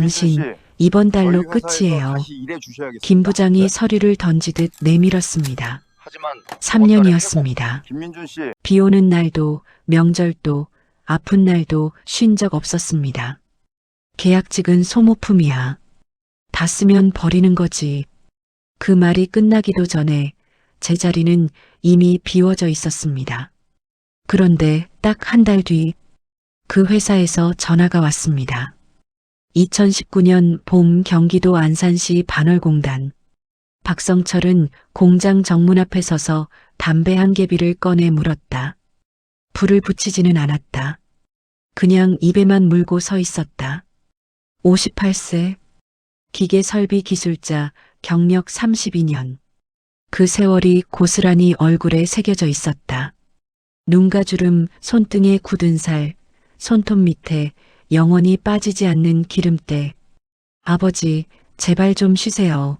당신 이번 달로 끝이에요. 김 부장이 서류를 던지듯 내밀었습니다. 3년이었습니다. 비 오는 날도 명절도 아픈 날도 쉰 적 없었습니다. 계약직은 소모품이야. 다 쓰면 버리는 거지. 그 말이 끝나기도 전에 제 자리는 이미 비워져 있었습니다. 그런데 딱 한 달 뒤 그 회사에서 전화가 왔습니다. 2019년 봄 경기도 안산시 반월공단. 박성철은 공장 정문 앞에 서서 담배 한 개비를 꺼내 물었다. 불을 붙이지는 않았다. 그냥 입에만 물고 서 있었다. 58세, 기계 설비 기술자, 경력 32년. 그 세월이 고스란히 얼굴에 새겨져 있었다. 눈가주름, 손등에 굳은 살, 손톱 밑에 영원히 빠지지 않는 기름때. 아버지, 제발 좀 쉬세요.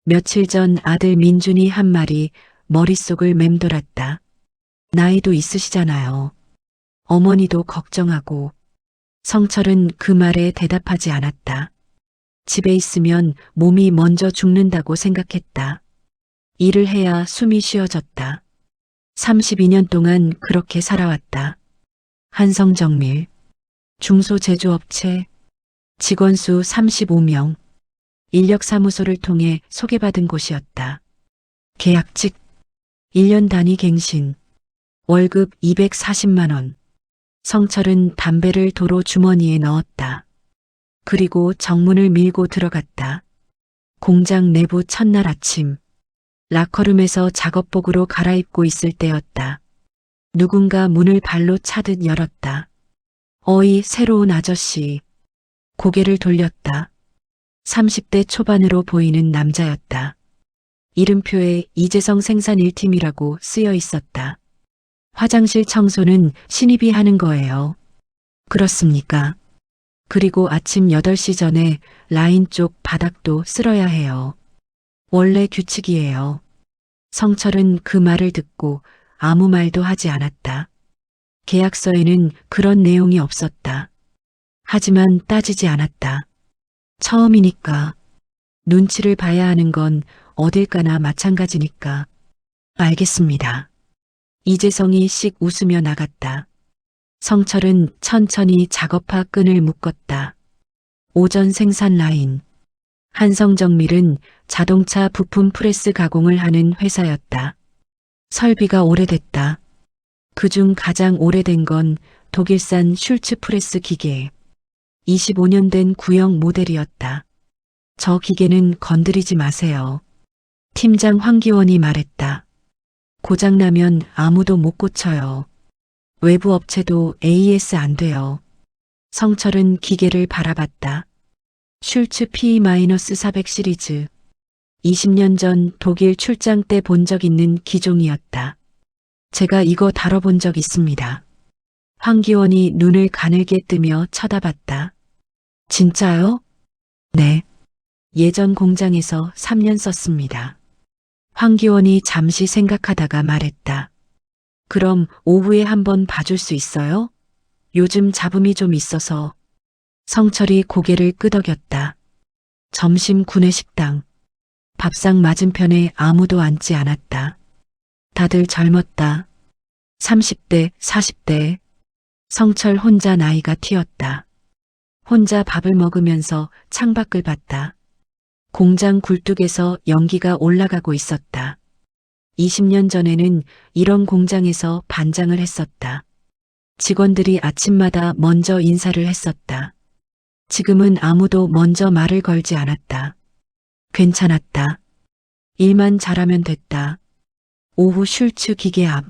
며칠 전 아들 민준이 한 말이 머릿속을 맴돌았다. 나이도 있으시잖아요. 어머니도 걱정하고. 성철은 그 말에 대답하지 않았다. 집에 있으면 몸이 먼저 죽는다고 생각했다. 일을 해야 숨이 쉬어졌다. 32년 동안 그렇게 살아왔다. 한성정밀, 중소제조업체, 직원수 35명, 인력사무소를 통해 소개받은 곳이었다. 계약직, 1년 단위 갱신, 월급 240만 원. 성철은 담배를 도로 주머니에 넣었다. 그리고 정문을 밀고 들어갔다. 공장 내부 첫날 아침, 라커룸에서 작업복으로 갈아입고 있을 때였다. 누군가 문을 발로 차듯 열었다. 어이, 새로운 아저씨. 고개를 돌렸다. 30대 초반으로 보이는 남자였다. 이름표에 이재성 생산 1팀이라고 쓰여 있었다. 화장실 청소는 신입이 하는 거예요. 그렇습니까? 그리고 아침 8시 전에 라인 쪽 바닥도 쓸어야 해요. 원래 규칙이에요. 성철은 그 말을 듣고 아무 말도 하지 않았다. 계약서에는 그런 내용이 없었다. 하지만 따지지 않았다. 처음이니까. 눈치를 봐야 하는 건 어딜 가나 마찬가지니까. 알겠습니다. 이재성이 씩 웃으며 나갔다. 성철은 천천히 작업화 끈을 묶었다. 오전 생산 라인. 한성정밀은 자동차 부품 프레스 가공을 하는 회사였다. 설비가 오래됐다. 그중 가장 오래된 건 독일산 슐츠 프레스 기계. 25년 된 구형 모델이었다. 저 기계는 건드리지 마세요. 팀장 황기원이 말했다. 고장나면 아무도 못 고쳐요. 외부 업체도 AS 안 돼요. 성철은 기계를 바라봤다. 슐츠 P-400 시리즈. 20년 전 독일 출장 때 본 적 있는 기종이었다. 제가 이거 다뤄본 적 있습니다. 황기원이 눈을 가늘게 뜨며 쳐다봤다. 진짜요? 네. 예전 공장에서 3년 썼습니다. 황기원이 잠시 생각하다가 말했다. 그럼 오후에 한번 봐줄 수 있어요? 요즘 잡음이 좀 있어서. 성철이 고개를 끄덕였다. 점심 구내식당. 밥상 맞은편에 아무도 앉지 않았다. 다들 젊었다. 30대, 40대. 성철 혼자 나이가 튀었다. 혼자 밥을 먹으면서 창밖을 봤다. 공장 굴뚝에서 연기가 올라가고 있었다. 20년 전에는 이런 공장에서 반장을 했었다. 직원들이 아침마다 먼저 인사를 했었다. 지금은 아무도 먼저 말을 걸지 않았다. 괜찮았다. 일만 잘하면 됐다. 오후 슐츠 기계 앞.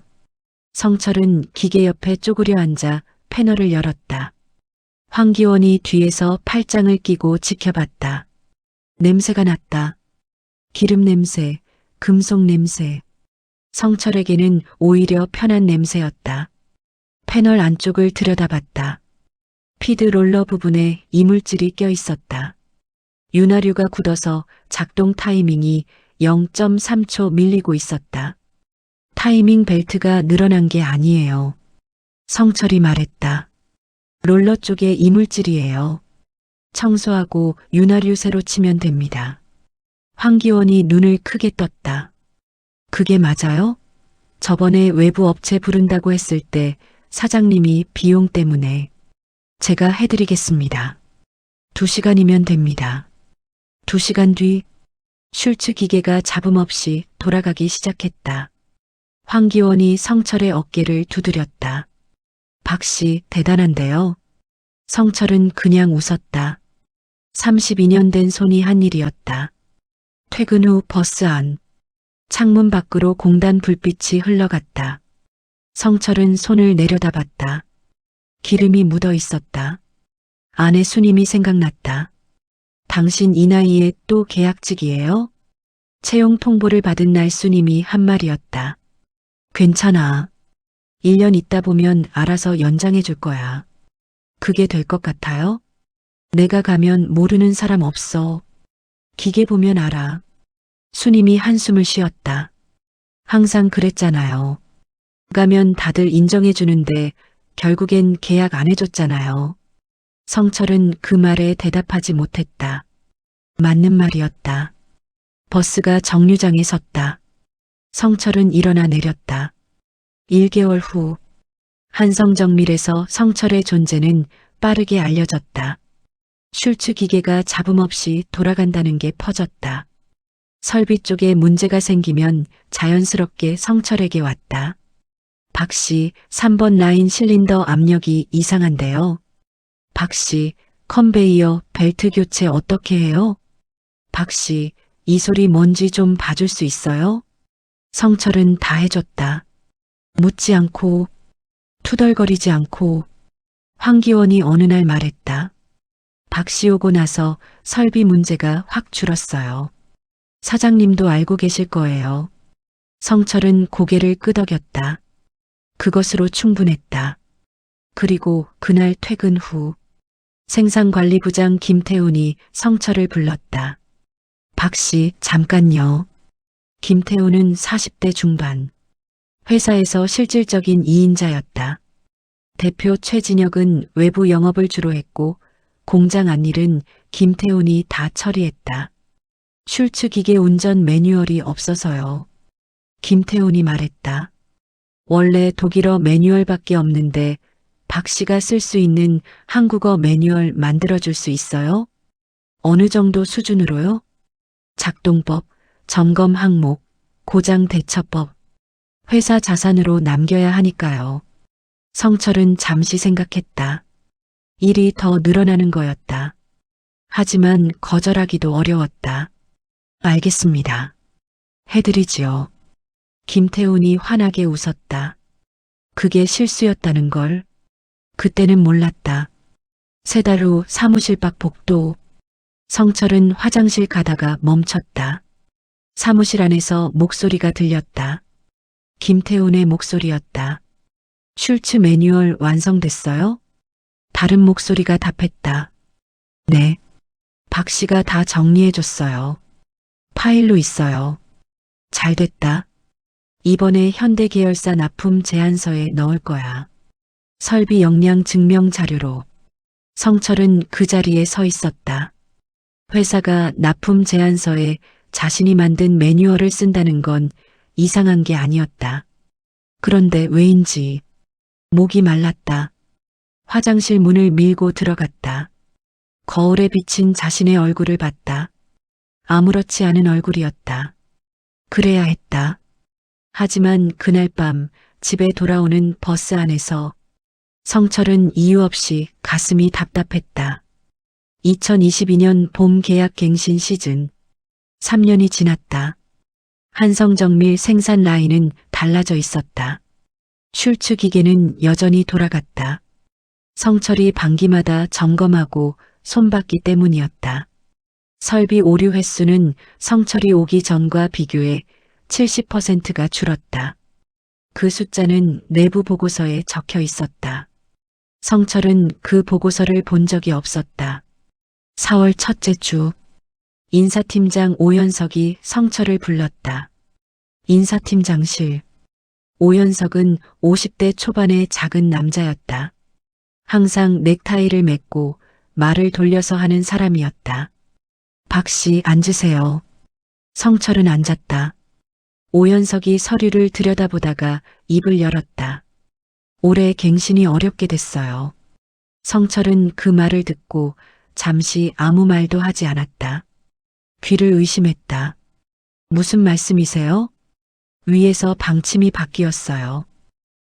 성철은 기계 옆에 쪼그려 앉아 패널을 열었다. 황기원이 뒤에서 팔짱을 끼고 지켜봤다. 냄새가 났다. 기름 냄새, 금속 냄새. 성철에게는 오히려 편한 냄새였다. 패널 안쪽을 들여다봤다. 피드 롤러 부분에 이물질이 껴 있었다. 윤활유가 굳어서 작동 타이밍이 0.3초 밀리고 있었다. 타이밍 벨트가 늘어난 게 아니에요. 성철이 말했다. 롤러 쪽에 이물질이에요. 청소하고 윤활유 새로 치면 됩니다. 황기원이 눈을 크게 떴다. 그게 맞아요? 저번에 외부 업체 부른다고 했을 때 사장님이 비용 때문에 제가 해드리겠습니다. 2시간이면 됩니다. 2시간 뒤 슐츠 기계가 잡음 없이 돌아가기 시작했다. 황기원이 성철의 어깨를 두드렸다. 박씨 대단한데요. 성철은 그냥 웃었다. 32년 된 손이 한 일이었다. 퇴근 후 버스 안. 창문 밖으로 공단 불빛이 흘러갔다. 성철은 손을 내려다봤다. 기름이 묻어 있었다. 아내 수님이 생각났다. 당신 이 나이에 또 계약직이에요? 채용 통보를 받은 날 수님이 한 말이었다. 괜찮아. 1년 있다 보면 알아서 연장해 줄 거야. 그게 될 것 같아요? 내가 가면 모르는 사람 없어. 기계 보면 알아. 수님이 한숨을 쉬었다. 항상 그랬잖아요. 가면 다들 인정해 주는데 결국엔 계약 안 해줬잖아요. 성철은 그 말에 대답하지 못했다. 맞는 말이었다. 버스가 정류장에 섰다. 성철은 일어나 내렸다. 1개월 후 한성정밀에서 성철의 존재는 빠르게 알려졌다. 슐츠 기계가 잡음 없이 돌아간다는 게 퍼졌다. 설비 쪽에 문제가 생기면 자연스럽게 성철에게 왔다. 박씨, 3번 라인 실린더 압력이 이상한데요. 박씨, 컨베이어 벨트 교체 어떻게 해요? 박씨, 이 소리 뭔지 좀 봐줄 수 있어요? 성철은 다 해줬다. 묻지 않고, 투덜거리지 않고, 황기원이 어느 날 말했다. 박씨 오고 나서 설비 문제가 확 줄었어요. 사장님도 알고 계실 거예요. 성철은 고개를 끄덕였다. 그것으로 충분했다. 그리고 그날 퇴근 후 생산관리부장 김태훈이 성철을 불렀다. 박씨, 잠깐요. 김태훈은 40대 중반. 회사에서 실질적인 2인자였다. 대표 최진혁은 외부 영업을 주로 했고 공장 안일은 김태훈이 다 처리했다. 슐츠 기계 운전 매뉴얼이 없어서요. 김태훈이 말했다. 원래 독일어 매뉴얼밖에 없는데 박 씨가 쓸 수 있는 한국어 매뉴얼 만들어줄 수 있어요? 어느 정도 수준으로요? 작동법, 점검 항목, 고장 대처법, 회사 자산으로 남겨야 하니까요. 성철은 잠시 생각했다. 일이 더 늘어나는 거였다. 하지만 거절하기도 어려웠다. 알겠습니다. 해드리지요. 김태훈이 환하게 웃었다. 그게 실수였다는 걸 그때는 몰랐다. 3달 후 사무실 밖 복도. 성철은 화장실 가다가 멈췄다. 사무실 안에서 목소리가 들렸다. 김태훈의 목소리였다. 슐츠 매뉴얼 완성됐어요? 다른 목소리가 답했다. 네. 박 씨가 다 정리해줬어요. 파일로 있어요. 잘 됐다. 이번에 현대 계열사 납품 제안서에 넣을 거야. 설비 역량 증명 자료로. 성철은 그 자리에 서 있었다. 회사가 납품 제안서에 자신이 만든 매뉴얼을 쓴다는 건 이상한 게 아니었다. 그런데 왜인지 목이 말랐다. 화장실 문을 밀고 들어갔다. 거울에 비친 자신의 얼굴을 봤다. 아무렇지 않은 얼굴이었다. 그래야 했다. 하지만 그날 밤 집에 돌아오는 버스 안에서 성철은 이유 없이 가슴이 답답했다. 2022년 봄 계약 갱신 시즌. 3년이 지났다. 한성정밀 생산 라인은 달라져 있었다. 슐츠 기계는 여전히 돌아갔다. 성철이 반기마다 점검하고 손봤기 때문이었다. 설비 오류 횟수는 성철이 오기 전과 비교해 70%가 줄었다. 그 숫자는 내부 보고서에 적혀 있었다. 성철은 그 보고서를 본 적이 없었다. 4월 첫째 주, 인사팀장 오연석이 성철을 불렀다. 인사팀장실. 오연석은 50대 초반의 작은 남자였다. 항상 넥타이를 맸고 말을 돌려서 하는 사람이었다. 박 씨, 앉으세요. 성철은 앉았다. 오연석이 서류를 들여다보다가 입을 열었다. 올해 갱신이 어렵게 됐어요. 성철은 그 말을 듣고 잠시 아무 말도 하지 않았다. 귀를 의심했다. 무슨 말씀이세요? 위에서 방침이 바뀌었어요.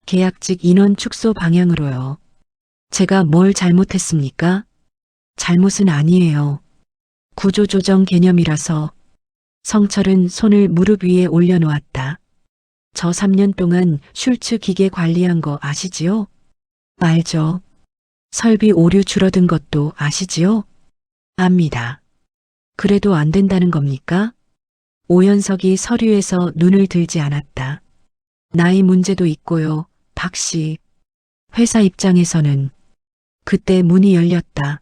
계약직 인원 축소 방향으로요. 제가 뭘 잘못했습니까? 잘못은 아니에요. 구조조정 개념이라서. 성철은 손을 무릎 위에 올려놓았다. 저 3년 동안 슐츠 기계 관리한 거 아시지요? 알죠. 설비 오류 줄어든 것도 아시지요? 압니다. 그래도 안 된다는 겁니까? 오연석이 서류에서 눈을 들지 않았다. 나이 문제도 있고요, 박 씨. 회사 입장에서는. 그때 문이 열렸다.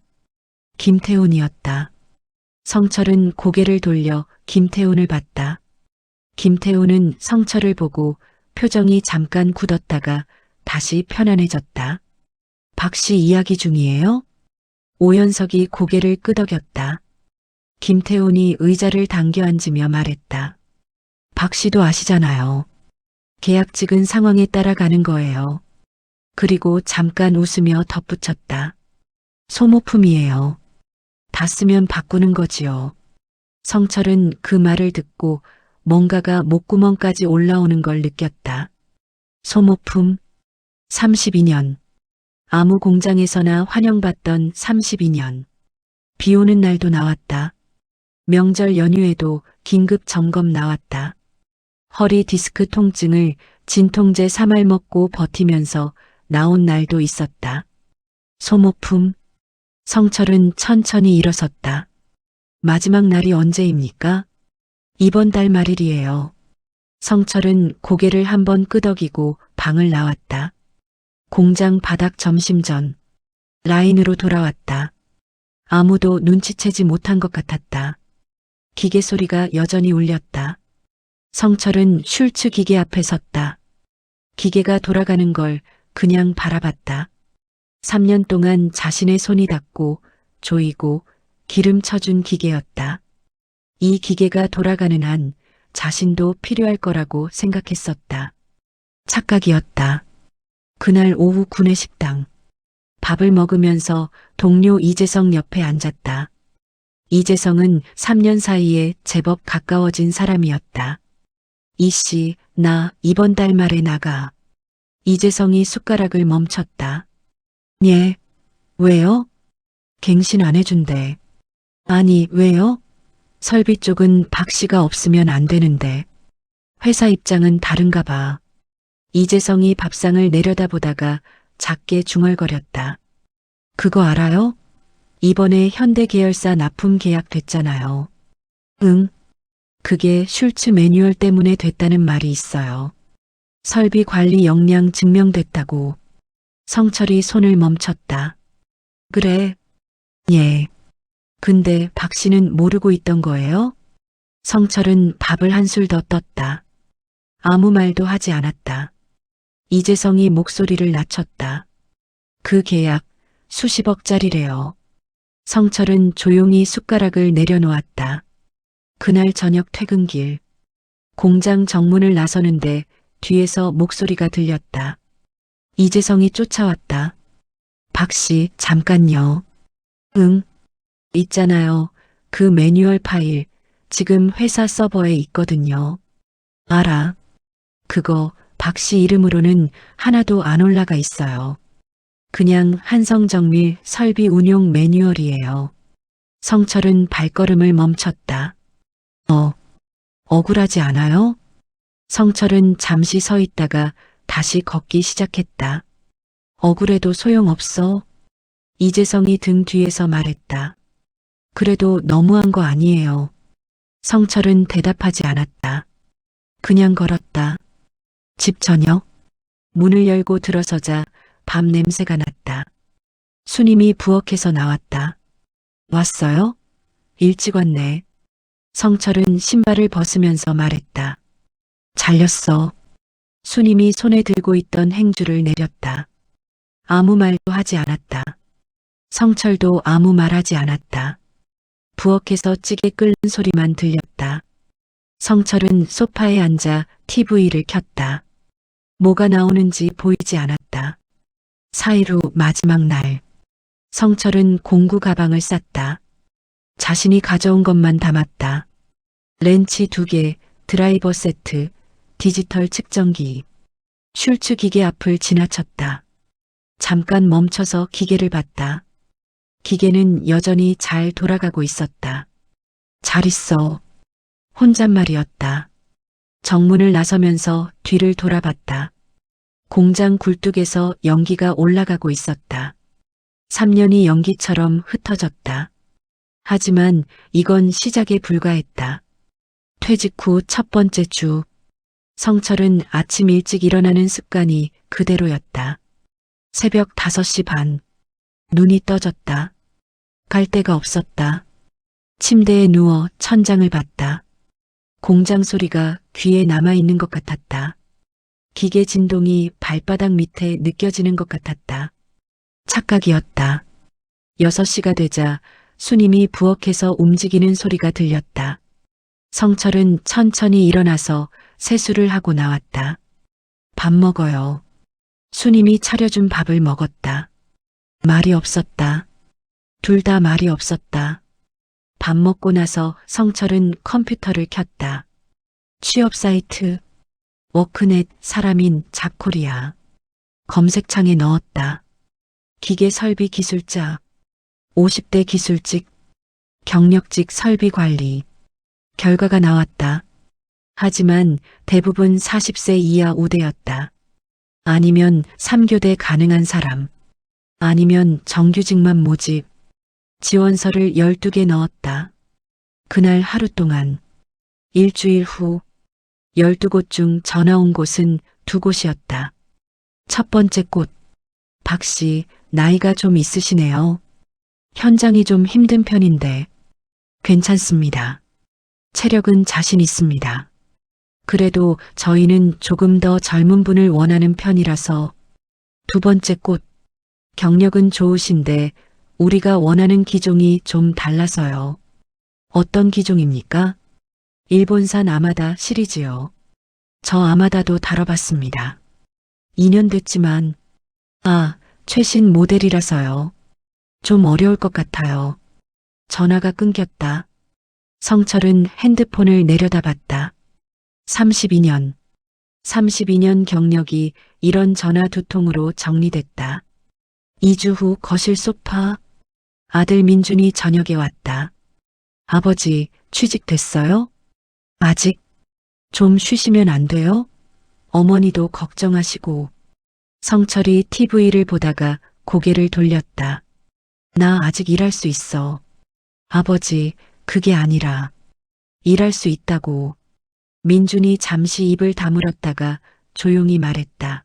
김태훈이었다. 성철은 고개를 돌려 김태훈을 봤다. 김태훈은 성철을 보고 표정이 잠깐 굳었다가 다시 편안해졌다. 박 씨 이야기 중이에요? 오연석이 고개를 끄덕였다. 김태훈이 의자를 당겨 앉으며 말했다. 박 씨도 아시잖아요. 계약직은 상황에 따라 가는 거예요. 그리고 잠깐 웃으며 덧붙였다. 소모품이에요. 다 쓰면 바꾸는 거지요. 성철은 그 말을 듣고 뭔가가 목구멍까지 올라오는 걸 느꼈다. 소모품. 32년. 아무 공장에서나 환영받던 32년. 비 오는 날도 나왔다. 명절 연휴에도 긴급 점검 나왔다. 허리 디스크 통증을 진통제 3알 먹고 버티면서 나온 날도 있었다. 소모품. 성철은 천천히 일어섰다. 마지막 날이 언제입니까? 이번 달 말일이에요. 성철은 고개를 한번 끄덕이고 방을 나왔다. 공장 바닥 점심 전. 라인으로 돌아왔다. 아무도 눈치채지 못한 것 같았다. 기계 소리가 여전히 울렸다. 성철은 슐츠 기계 앞에 섰다. 기계가 돌아가는 걸 그냥 바라봤다. 3년 동안 자신의 손이 닿고 조이고 기름 쳐준 기계였다. 이 기계가 돌아가는 한 자신도 필요할 거라고 생각했었다. 착각이었다. 그날 오후 구내식당. 밥을 먹으면서 동료 이재성 옆에 앉았다. 이재성은 3년 사이에 제법 가까워진 사람이었다. 이씨, 나 이번 달 말에 나가. 이재성이 숟가락을 멈췄다. 예, 왜요? 갱신 안 해준대. 아니, 왜요? 설비 쪽은 박 씨가 없으면 안 되는데. 회사 입장은 다른가 봐. 이재성이 밥상을 내려다보다가 작게 중얼거렸다. 그거 알아요? 이번에 현대계열사 납품 계약 됐잖아요. 응. 그게 슐츠 매뉴얼 때문에 됐다는 말이 있어요. 설비 관리 역량 증명됐다고. 성철이 손을 멈췄다. 그래. 예. 근데 박 씨는 모르고 있던 거예요? 성철은 밥을 한술 더 떴다. 아무 말도 하지 않았다. 이재성이 목소리를 낮췄다. 그 계약 수십억짜리래요. 성철은 조용히 숟가락을 내려놓았다. 그날 저녁 퇴근길. 공장 정문을 나서는데 뒤에서 목소리가 들렸다. 이재성이 쫓아왔다. 박 씨, 잠깐요. 응. 있잖아요. 그 매뉴얼 파일. 지금 회사 서버에 있거든요. 알아. 그거 박 씨 이름으로는 하나도 안 올라가 있어요. 그냥 한성정밀 설비 운용 매뉴얼이에요. 성철은 발걸음을 멈췄다. 억울하지 않아요? 성철은 잠시 서 있다가 다시 걷기 시작했다. 억울해도 소용없어. 이재성이 등 뒤에서 말했다. 그래도 너무한 거 아니에요. 성철은 대답하지 않았다. 그냥 걸었다. 집 저녁. 문을 열고 들어서자 밥 냄새가 났다. 수님이 부엌에서 나왔다. 왔어요? 일찍 왔네. 성철은 신발을 벗으면서 말했다. 잘렸어. 수님이 손에 들고 있던 행주를 내렸다. 아무 말도 하지 않았다. 성철도 아무 말하지 않았다. 부엌에서 찌개 끓는 소리만 들렸다. 성철은 소파에 앉아 TV를 켰다. 뭐가 나오는지 보이지 않았다. 4일 후 마지막 날. 성철은 공구 가방을 쌌다. 자신이 가져온 것만 담았다. 렌치 2개, 드라이버 세트, 디지털 측정기. 슐츠 기계 앞을 지나쳤다. 잠깐 멈춰서 기계를 봤다. 기계는 여전히 잘 돌아가고 있었다. 잘 있어. 혼잣말이었다. 정문을 나서면서 뒤를 돌아봤다. 공장 굴뚝에서 연기가 올라가고 있었다. 3년이 연기처럼 흩어졌다. 하지만 이건 시작에 불과했다. 퇴직 후 첫 번째 주. 성철은 아침 일찍 일어나는 습관이 그대로였다. 새벽 5시 반. 눈이 떠졌다. 갈 데가 없었다. 침대에 누워 천장을 봤다. 공장 소리가 귀에 남아있는 것 같았다. 기계 진동이 발바닥 밑에 느껴지는 것 같았다. 착각이었다. 6시가 되자 수님이 부엌에서 움직이는 소리가 들렸다. 성철은 천천히 일어나서 세수를 하고 나왔다. 밥 먹어요. 수님이 차려준 밥을 먹었다. 말이 없었다. 둘 다 말이 없었다. 밥 먹고 나서 성철은 컴퓨터를 켰다. 취업 사이트, 워크넷 사람인 잡코리아. 검색창에 넣었다. 기계 설비 기술자, 50대 기술직, 경력직 설비 관리. 결과가 나왔다. 하지만 대부분 40세 이하 우대였다. 아니면 3교대 가능한 사람. 아니면 정규직만 모집. 지원서를 12개 넣었다. 그날 하루 동안. 일주일 후 12곳 중 전화 온 곳은 2곳이었다. 첫 번째 곳. 박 씨, 나이가 좀 있으시네요. 현장이 좀 힘든 편인데. 괜찮습니다. 체력은 자신 있습니다. 그래도 저희는 조금 더 젊은 분을 원하는 편이라서. 두 번째 꽃. 경력은 좋으신데 우리가 원하는 기종이 좀 달라서요. 어떤 기종입니까? 일본산 아마다 시리즈요. 저 아마다도 다뤄봤습니다. 2년 됐지만, 최신 모델이라서요. 좀 어려울 것 같아요. 전화가 끊겼다. 성철은 핸드폰을 내려다봤다. 32년 경력이 이런 전화 2통으로 정리됐다. 2주 후 거실 소파. 아들 민준이 저녁에 왔다. 아버지, 취직됐어요? 아직. 좀 쉬시면 안 돼요? 어머니도 걱정하시고. 성철이 TV를 보다가 고개를 돌렸다. 나 아직 일할 수 있어. 아버지, 그게 아니라. 일할 수 있다고. 민준이 잠시 입을 다물었다가 조용히 말했다.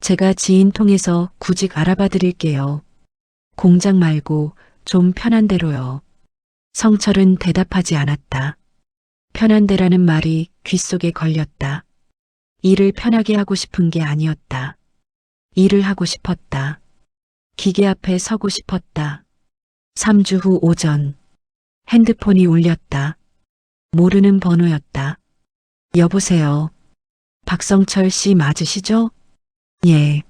제가 지인 통해서 구직 알아봐 드릴게요. 공장 말고 좀 편한 데로요. 성철은 대답하지 않았다. 편한 데라는 말이 귓속에 걸렸다. 일을 편하게 하고 싶은 게 아니었다. 일을 하고 싶었다. 기계 앞에 서고 싶었다. 3주 후 오전. 핸드폰이 울렸다. 모르는 번호였다. 여보세요. 박성철 씨 맞으시죠? 예.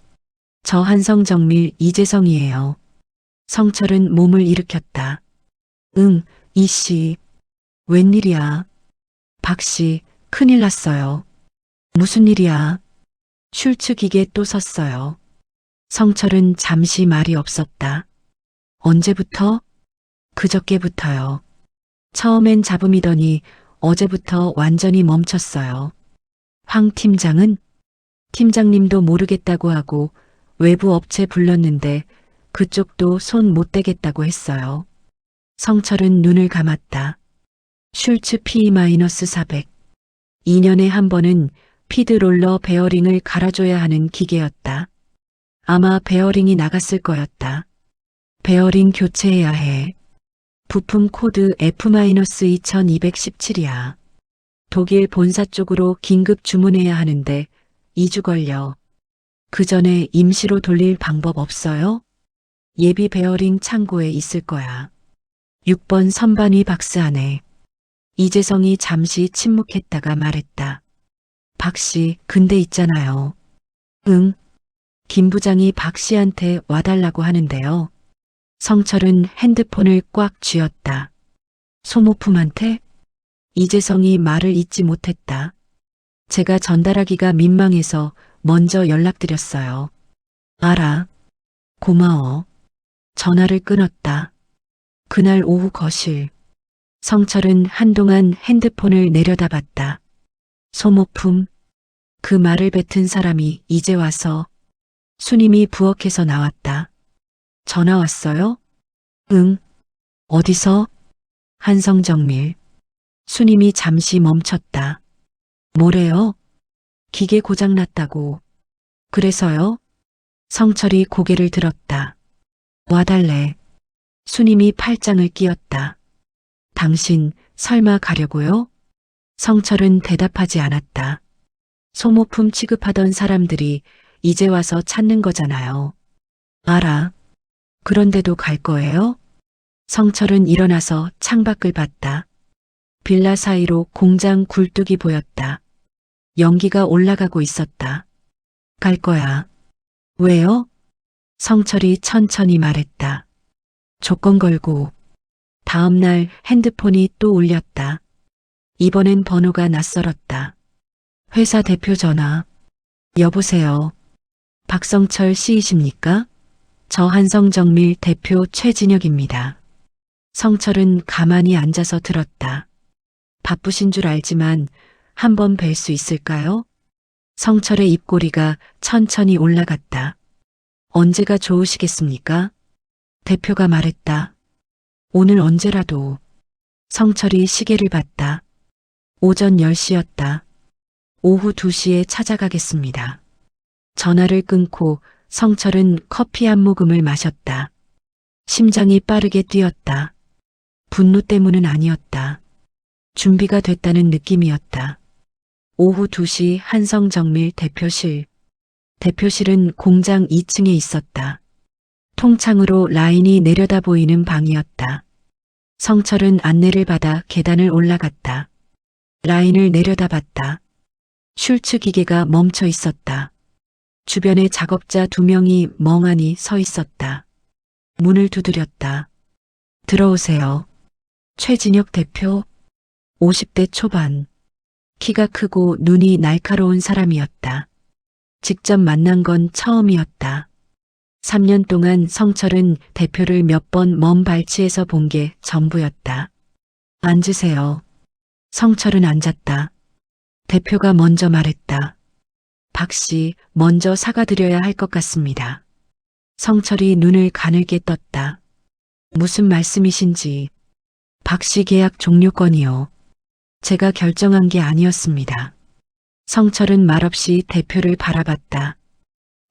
저 한성정밀 이재성이에요. 성철은 몸을 일으켰다. 응, 이씨. 웬일이야? 박씨, 큰일 났어요. 무슨 일이야? 슐츠 기계 또 섰어요. 성철은 잠시 말이 없었다. 언제부터? 그저께부터요. 처음엔 잡음이더니 어제부터 완전히 멈췄어요. 황 팀장은? 팀장님도 모르겠다고 하고 외부 업체 불렀는데 그쪽도 손 못 대겠다고 했어요. 성철은 눈을 감았다. 슐츠 P-400. 2년에 한 번은 피드롤러 베어링을 갈아줘야 하는 기계였다. 아마 베어링이 나갔을 거였다. 베어링 교체해야 해. 부품 코드 F-2217이야. 독일 본사 쪽으로 긴급 주문해야 하는데 2주 걸려. 그 전에 임시로 돌릴 방법 없어요? 예비 베어링 창고에 있을 거야. 6번 선반 위 박스 안에. 이재성이 잠시 침묵했다가 말했다. 박 씨, 근데 있잖아요. 응. 김 부장이 박 씨한테 와달라고 하는데요. 성철은 핸드폰을 꽉 쥐었다. 소모품한테? 이재성이 말을 잇지 못했다. 제가 전달하기가 민망해서 먼저 연락드렸어요. 알아. 고마워. 전화를 끊었다. 그날 오후 거실. 성철은 한동안 핸드폰을 내려다봤다. 소모품. 그 말을 뱉은 사람이 이제 와서 수님이 부엌에서 나왔다. 전화 왔어요? 응. 어디서? 한성정밀. 수님이 잠시 멈췄다. 뭐래요? 기계 고장났다고. 그래서요? 성철이 고개를 들었다. 와달래. 수님이 팔짱을 끼었다. 당신 설마 가려고요? 성철은 대답하지 않았다. 소모품 취급하던 사람들이 이제 와서 찾는 거잖아요. 알아. 그런데도 갈 거예요? 성철은 일어나서 창밖을 봤다. 빌라 사이로 공장 굴뚝이 보였다. 연기가 올라가고 있었다. 갈 거야. 왜요? 성철이 천천히 말했다. 조건 걸고. 다음 날 핸드폰이 또 울렸다. 이번엔 번호가 낯설었다. 회사 대표 전화. 여보세요. 박성철 씨이십니까? 저 한성정밀 대표 최진혁입니다. 성철은 가만히 앉아서 들었다. 바쁘신 줄 알지만 한번 뵐 수 있을까요? 성철의 입꼬리가 천천히 올라갔다. 언제가 좋으시겠습니까? 대표가 말했다. 오늘 언제라도. 성철이 시계를 봤다. 오전 10시였다. 오후 2시에 찾아가겠습니다. 전화를 끊고 성철은 커피 한 모금을 마셨다. 심장이 빠르게 뛰었다. 분노 때문은 아니었다. 준비가 됐다는 느낌이었다. 오후 2시 한성정밀 대표실. 대표실은 공장 2층에 있었다. 통창으로 라인이 내려다 보이는 방이었다. 성철은 안내를 받아 계단을 올라갔다. 라인을 내려다봤다. 슐츠 기계가 멈춰 있었다. 주변에 작업자 2명이 멍하니 서 있었다. 문을 두드렸다. 들어오세요. 최진혁 대표, 50대 초반. 키가 크고 눈이 날카로운 사람이었다. 직접 만난 건 처음이었다. 3년 동안 성철은 대표를 몇 번 먼 발치에서 본 게 전부였다. 앉으세요. 성철은 앉았다. 대표가 먼저 말했다. 박 씨, 먼저 사과드려야 할 것 같습니다. 성철이 눈을 가늘게 떴다. 무슨 말씀이신지. 박 씨 계약 종료권이요. 제가 결정한 게 아니었습니다. 성철은 말없이 대표를 바라봤다.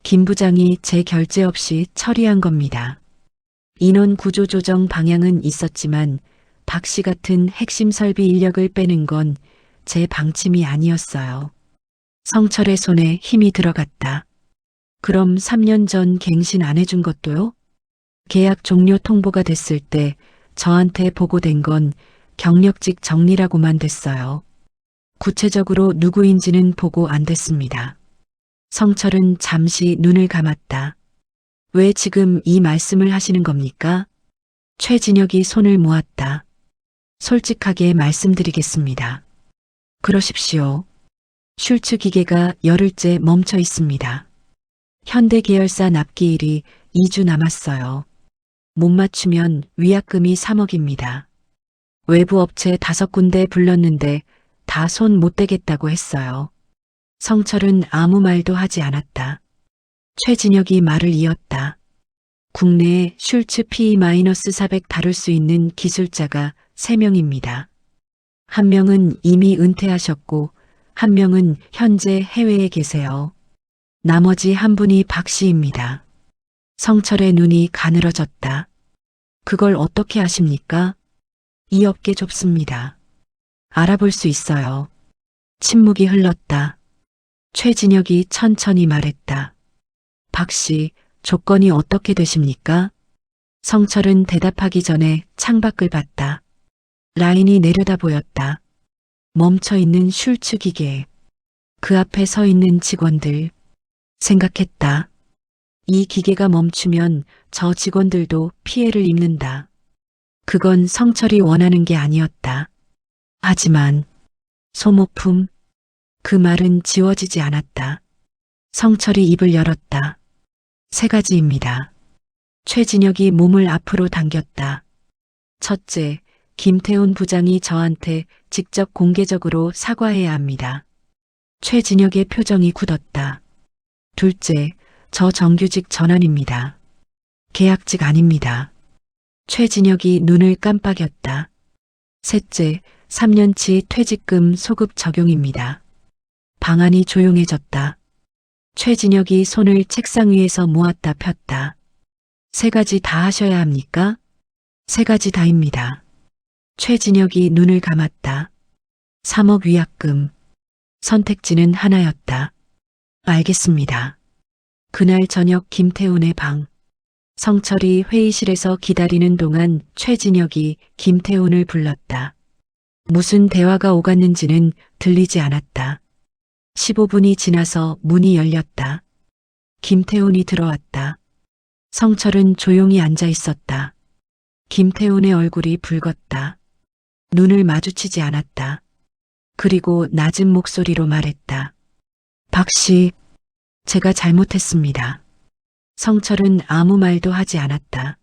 김 부장이 제 결재 없이 처리한 겁니다. 인원 구조 조정 방향은 있었지만 박 씨 같은 핵심 설비 인력을 빼는 건 제 방침이 아니었어요. 성철의 손에 힘이 들어갔다. 그럼 3년 전 갱신 안 해준 것도요? 계약 종료 통보가 됐을 때 저한테 보고된 건 경력직 정리라고만 됐어요. 구체적으로 누구인지는 보고 안 됐습니다. 성철은 잠시 눈을 감았다. 왜 지금 이 말씀을 하시는 겁니까? 최진혁이 손을 모았다. 솔직하게 말씀드리겠습니다. 그러십시오. 슐츠 기계가 열흘째 멈춰 있습니다. 현대 계열사 납기일이 2주 남았어요. 못 맞추면 위약금이 3억입니다. 외부 업체 5군데 불렀는데 다 손 못 대겠다고 했어요. 성철은 아무 말도 하지 않았다. 최진혁이 말을 이었다. 국내에 슐츠 P-400 다룰 수 있는 기술자가 3명입니다. 한 명은 이미 은퇴하셨고 한 명은 현재 해외에 계세요. 나머지 한 분이 박 씨입니다. 성철의 눈이 가늘어졌다. 그걸 어떻게 아십니까? 이 업계 좁습니다. 알아볼 수 있어요. 침묵이 흘렀다. 최진혁이 천천히 말했다. 박 씨, 조건이 어떻게 되십니까? 성철은 대답하기 전에 창밖을 봤다. 라인이 내려다 보였다. 멈춰 있는 슐츠 기계. 그 앞에 서 있는 직원들. 생각했다. 이 기계가 멈추면 저 직원들도 피해를 입는다. 그건 성철이 원하는 게 아니었다. 하지만 소모품, 그 말은 지워지지 않았다. 성철이 입을 열었다. 세 가지입니다. 최진혁이 몸을 앞으로 당겼다. 첫째, 김태훈 부장이 저한테 직접 공개적으로 사과해야 합니다. 최진혁의 표정이 굳었다. 둘째, 저 정규직 전환입니다. 계약직 아닙니다. 최진혁이 눈을 깜빡였다. 셋째, 3년치 퇴직금 소급 적용입니다. 방안이 조용해졌다. 최진혁이 손을 책상 위에서 모았다 폈다. 세 가지 다 하셔야 합니까? 세 가지 다입니다. 최진혁이 눈을 감았다. 3억 위약금. 선택지는 하나였다. 알겠습니다. 그날 저녁 김태훈의 방. 성철이 회의실에서 기다리는 동안 최진혁이 김태훈을 불렀다. 무슨 대화가 오갔는지는 들리지 않았다. 15분이 지나서 문이 열렸다. 김태훈이 들어왔다. 성철은 조용히 앉아 있었다. 김태훈의 얼굴이 붉었다. 눈을 마주치지 않았다. 그리고 낮은 목소리로 말했다. 박 씨, 제가 잘못했습니다. 성철은 아무 말도 하지 않았다.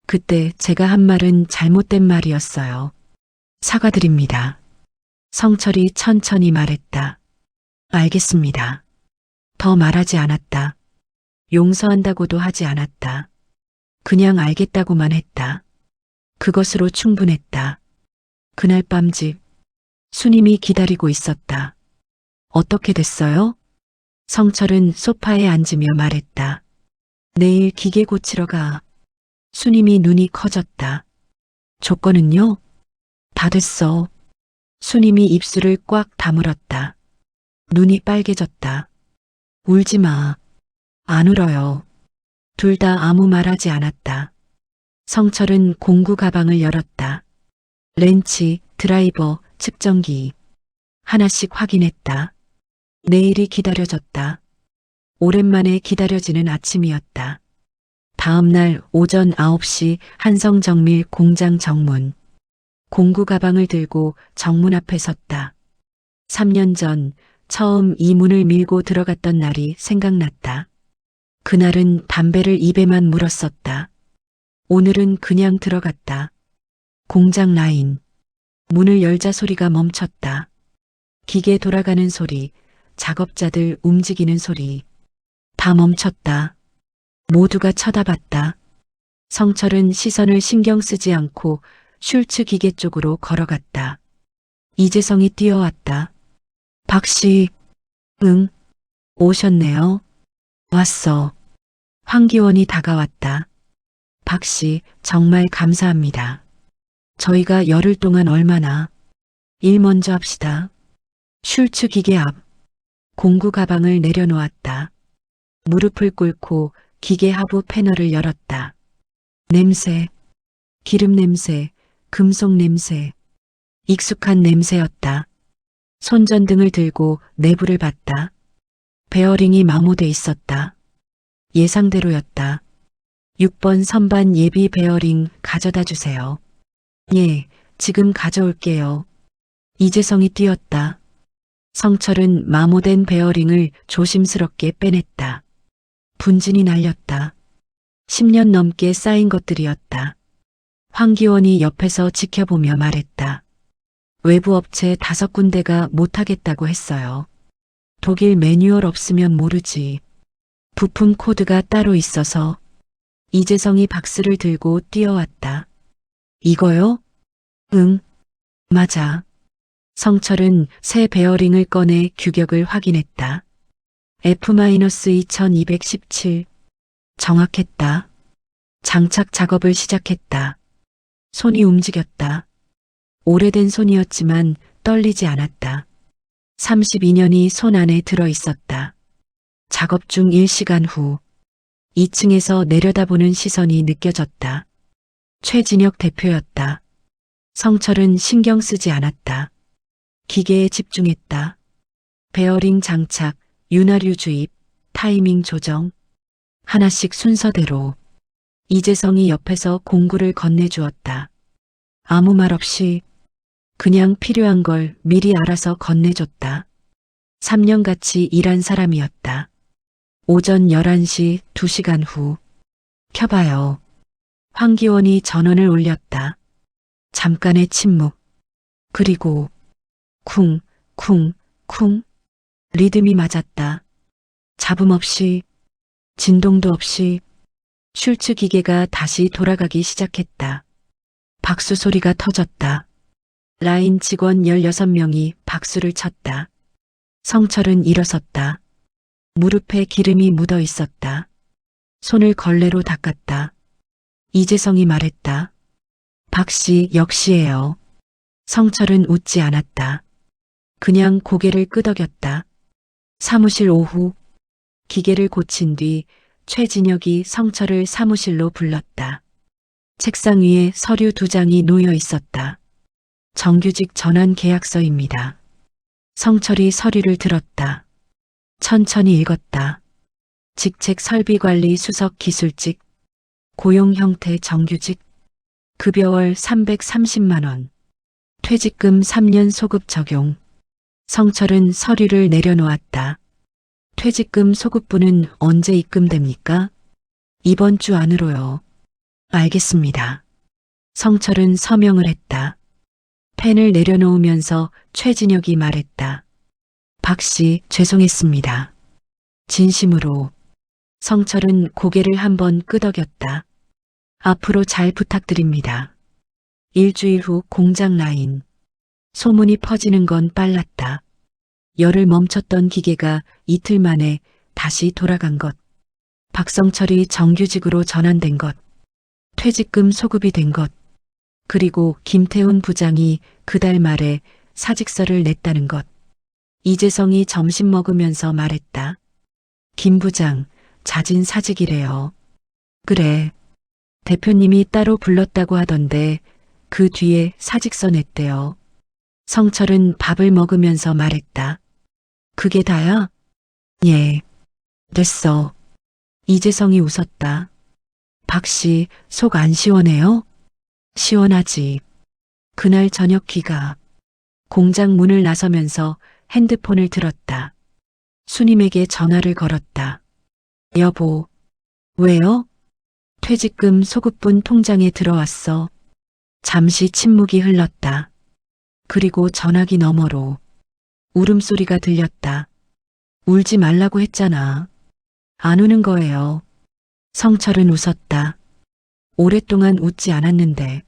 그때 제가 한 말은 잘못된 말이었어요. 사과드립니다. 성철이 천천히 말했다. 알겠습니다. 더 말하지 않았다. 용서한다고도 하지 않았다. 그냥 알겠다고만 했다. 그것으로 충분했다. 그날 밤 집, 수님이 기다리고 있었다. 어떻게 됐어요? 성철은 소파에 앉으며 말했다. 내일 기계 고치러 가. 수님이 눈이 커졌다. 조건은요? 다 됐어. 수님이 입술을 꽉 다물었다. 눈이 빨개졌다. 울지 마. 안 울어요. 둘 다 아무 말하지 않았다. 성철은 공구 가방을 열었다. 렌치, 드라이버, 측정기. 하나씩 확인했다. 내일이 기다려졌다. 오랜만에 기다려지는 아침이었다. 다음 날 오전 9시 한성정밀 공장 정문. 공구 가방을 들고 정문 앞에 섰다. 3년 전 처음 이 문을 밀고 들어갔던 날이 생각났다. 그날은 담배를 입에만 물었었다. 오늘은 그냥 들어갔다. 공장 라인. 문을 열자 소리가 멈췄다. 기계 돌아가는 소리, 작업자들 움직이는 소리. 다 멈췄다. 모두가 쳐다봤다. 성철은 시선을 신경 쓰지 않고 슐츠 기계 쪽으로 걸어갔다. 이재성이 뛰어왔다. 박 씨, 응, 오셨네요. 왔어. 황기원이 다가왔다. 박 씨, 정말 감사합니다. 저희가 열흘 동안 얼마나 일 먼저 합시다. 슐츠 기계 앞. 공구 가방을 내려놓았다. 무릎을 꿇고 기계 하부 패널을 열었다. 냄새, 기름 냄새, 금속 냄새. 익숙한 냄새였다. 손전등을 들고 내부를 봤다. 베어링이 마모돼 있었다. 예상대로였다. 6번 선반 예비 베어링 가져다 주세요. 예, 지금 가져올게요. 이재성이 뛰었다. 성철은 마모된 베어링을 조심스럽게 빼냈다. 분진이 날렸다. 10년 넘게 쌓인 것들이었다. 황기원이 옆에서 지켜보며 말했다. 외부 업체 5군데가 못하겠다고 했어요. 독일 매뉴얼 없으면 모르지. 부품 코드가 따로 있어서. 이재성이 박스를 들고 뛰어왔다. 이거요? 응, 맞아. 성철은 새 베어링을 꺼내 규격을 확인했다. F-2217. 정확했다. 장착 작업을 시작했다. 손이 움직였다. 오래된 손이었지만 떨리지 않았다. 32년이 손 안에 들어 있었다. 작업 중 1시간 후 2층에서 내려다보는 시선이 느껴졌다. 최진혁 대표였다. 성철은 신경 쓰지 않았다. 기계에 집중했다. 베어링 장착, 윤활유 주입, 타이밍 조정. 하나씩 순서대로. 이재성이 옆에서 공구를 건네주었다. 아무 말 없이 그냥 필요한 걸 미리 알아서 건네줬다. 3년 같이 일한 사람이었다. 오전 11시 2시간 후. 켜봐요. 황기원이 전원을 올렸다. 잠깐의 침묵. 그리고 쿵, 쿵, 쿵. 리듬이 맞았다. 잡음 없이, 진동도 없이 슐츠 기계가 다시 돌아가기 시작했다. 박수 소리가 터졌다. 라인 직원 16명이 박수를 쳤다. 성철은 일어섰다. 무릎에 기름이 묻어 있었다. 손을 걸레로 닦았다. 이재성이 말했다. 박씨 역시예요. 성철은 웃지 않았다. 그냥 고개를 끄덕였다. 사무실 오후. 기계를 고친 뒤 최진혁이 성철을 사무실로 불렀다. 책상 위에 서류 2장이 놓여 있었다. 정규직 전환 계약서입니다. 성철이 서류를 들었다. 천천히 읽었다. 직책 설비관리 수석 기술직, 고용 형태 정규직, 급여월 330만 원, 퇴직금 3년 소급 적용. 성철은 서류를 내려놓았다. 퇴직금 소급분은 언제 입금됩니까? 이번 주 안으로요. 알겠습니다. 성철은 서명을 했다. 펜을 내려놓으면서 최진혁이 말했다. 박씨 죄송했습니다. 진심으로. 성철은 고개를 한번 끄덕였다. 앞으로 잘 부탁드립니다. 일주일 후 공장 라인. 소문이 퍼지는 건 빨랐다. 열을 멈췄던 기계가 이틀 만에 다시 돌아간 것. 박성철이 정규직으로 전환된 것. 퇴직금 소급이 된 것. 그리고 김태훈 부장이 그달 말에 사직서를 냈다는 것. 이재성이 점심 먹으면서 말했다. 김 부장, 자진 사직이래요. 그래. 대표님이 따로 불렀다고 하던데 그 뒤에 사직서 냈대요. 성철은 밥을 먹으면서 말했다. 그게 다야? 예. 됐어. 이재성이 웃었다. 박씨, 속 안 시원해요? 시원하지. 그날 저녁 기가 공장 문을 나서면서 핸드폰을 들었다. 수님에게 전화를 걸었다. 여보. 왜요? 퇴직금 소급분 통장에 들어왔어. 잠시 침묵이 흘렀다. 그리고 전화기 너머로 울음소리가 들렸다. 울지 말라고 했잖아. 안 우는 거예요. 성철은 웃었다. 오랫동안 웃지 않았는데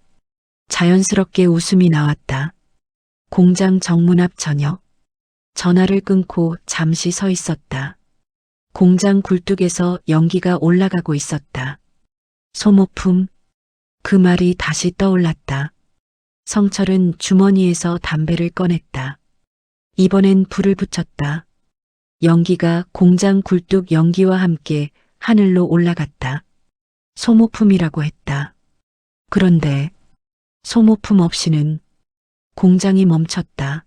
자연스럽게 웃음이 나왔다. 공장 정문 앞 저녁. 전화를 끊고 잠시 서 있었다. 공장 굴뚝에서 연기가 올라가고 있었다. 소모품. 그 말이 다시 떠올랐다. 성철은 주머니에서 담배를 꺼냈다. 이번엔 불을 붙였다. 연기가 공장 굴뚝 연기와 함께 하늘로 올라갔다. 소모품이라고 했다. 그런데 소모품 없이는 공장이 멈췄다.